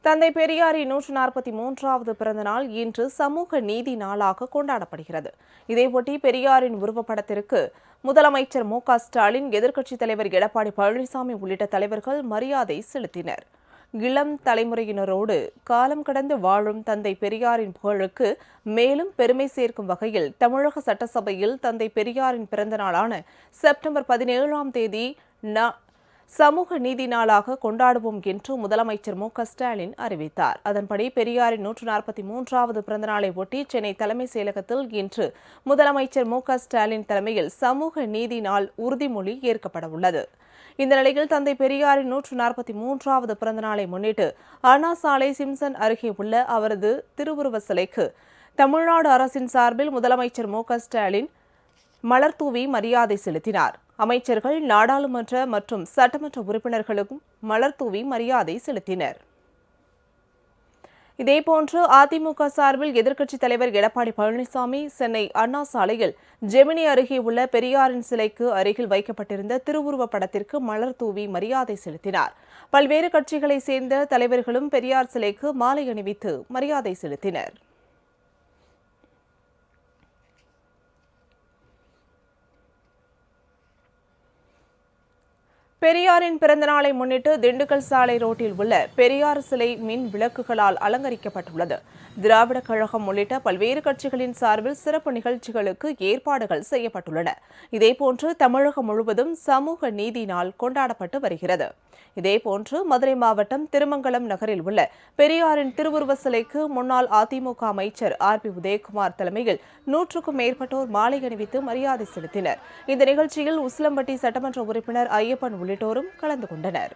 தந்தை பெரியாரின் 143வது பிறந்த நாள் இன்று சமூக நீதி நாளாக கொண்டாடப்படுகிறது. இதையொட்டி பெரியாரின் உருவப்படத்திற்கு முதலமைச்சர் மு.க.ஸ்டாலின், எதிர்க்கட்சித் தலைவர் எடப்பாடி பழனிசாமி உள்ளிட்ட தலைவர்கள் மரியாதை செலுத்தினர். இளம் தலைமுறையினரோடு காலம் கடந்து வாழும் தந்தை பெரியாரின் புகழுக்கு மேலும் பெருமை சேர்க்கும் வகையில் தமிழக சட்டசபையில் தந்தை பெரியாரின் பிறந்த நாளான செப்டம்பர் 17ஆம் தேதி சமூக நீதி நாளாக கொண்டாடுவோம் என்று முதலமைச்சர் மு.க.ஸ்டாலின் அறிவித்தார். அதன்படி பெரியாரின் 143வது பிறந்தநாளை ஒட்டி சென்னை தலைமைச் செயலகத்தில் இன்று முதலமைச்சர் மு.க.ஸ்டாலின் தலைமையில் சமூக நீதி நாள் உறுதிமொழி ஏற்கப்பட உள்ளது. இந்த நிலையில் தந்தை பெரியாரின் 143வது பிறந்தநாளை முன்னிட்டு அண்ணா சாலை சிம்சன் அருகே உள்ள அவரது திருவுருவ சிலைக்கு தமிழ்நாடு அரசின் சார்பில் முதலமைச்சர் மு.க.ஸ்டாலின் மலர்தூவி மரியாதை செலுத்தினார். அமைச்சர்கள், நாடாளுமன்ற மற்றும் சட்டமன்ற உறுப்பினர்களும் மலர்தூவி மரியாதை செலுத்தினர். இதேபோன்று அதிமுக சார்பில் எதிர்க்கட்சித் தலைவர் எடப்பாடி பழனிசாமி சென்னை அண்ணா சாலையில் ஜெமினி அருகே உள்ள பெரியாரின் சிலைக்கு அருகில் வைக்கப்பட்டிருந்த திருவுருவப் படத்திற்கு மலர்தூவி மரியாதை செலுத்தினார். பல்வேறு கட்சிகளைச் சேர்ந்த தலைவர்களும் பெரியார் சிலைக்கு மாலை அணிவித்து மரியாதை செலுத்தினர். பெரியாரின் பிறந்தநாளை முன்னிட்டு திண்டுக்கல் சாலை ரோட்டில் உள்ள பெரியார் சிலை மின் விளக்குகளால் அலங்கரிக்கப்பட்டுள்ளது. திராவிட கழகம் உள்ளிட்ட பல்வேறு கட்சிகளின் சார்பில் சிறப்பு நிகழ்ச்சிகளுக்கு ஏற்பாடுகள் செய்யப்பட்டுள்ளன. இதேபோன்று தமிழகம் முழுவதும் சமூக நீதி நாள் கொண்டாடப்பட்டு வருகிறது. இதேபோன்று மதுரை மாவட்டம் திருமங்கலம் நகரில் உள்ள பெரியாரின் திருவுருவ சிலைக்கு முன்னாள் அதிமுக அமைச்சர் ஆர்.பி. உதயகுமார் தலைமையில் 100க்கும் மேற்பட்டோர் மாலை அணிவித்து மரியாதை செலுத்தினர். இந்த நிகழ்ச்சியில் உசிலம்பட்டி சட்டமன்ற உறுப்பினர் ஐயப்பன் உள்ளிட்டோரும் கலந்து கொண்டனர்.